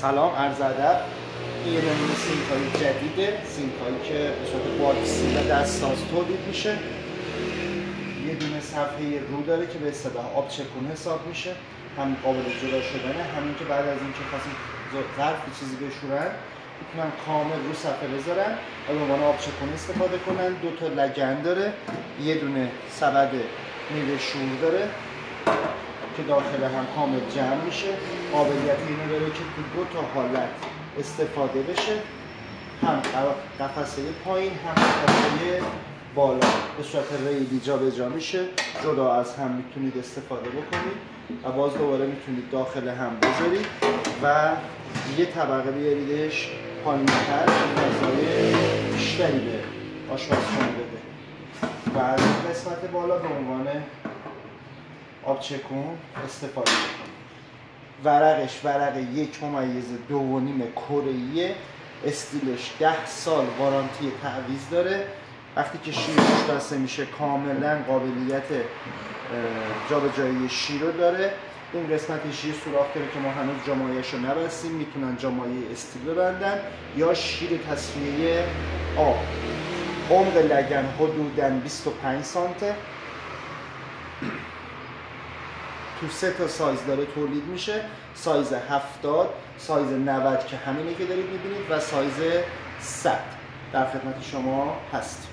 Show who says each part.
Speaker 1: سلام، عرض ادب. این یه نمونه سینک های جدیده، سینک هایی که به صورت باکسی و دستساز تولید میشه. یه دونه صفحه رو داره که به اصطلاح آب چکون حساب میشه، هم قابل جدا شدنه، همین که بعد از اینکه خواستیم ظرف چیزی بشورن میتونن کامل رو صفحه بذارن و به عنوان آب چکون استفاده کنن. دو تا لگن داره، یه دونه سبد میوه شور داره که داخل هم کامل جمع میشه. قابلیت اینو داره که تو دو تا حالت استفاده بشه، هم قفسه پایین هم قفسه بالا به صورت ریلی جابجا میشه. جدا از هم میتونید استفاده بکنید و باز دوباره میتونید داخل هم بذارید و یه طبقه بیاریدش پایین‌تر که فضای بیشتری به آشپزخونه بده و از این قسمت بالا به عنوان آب چکون استفاده بکنید. ورقش ورق 1.2.5 کره‌ایه، استیلش 10 سال وارانتی تعویض داره. وقتی که شیر روش بسته میشه کاملا قابلیت جابجایی شیر رو داره. این قسمت شیر سوراخ داره که ما هنوز جامایش رو نبستیم، میتونن جامایه استیل ببندن یا شیر تصفیه آب. عمق لگن حدوداً 25 سانته. تو 3 تا سایز داره تولید میشه، سایز 70، سایز 90 که همینه که دارید میبینید و سایز 100 در خدمت شما هست.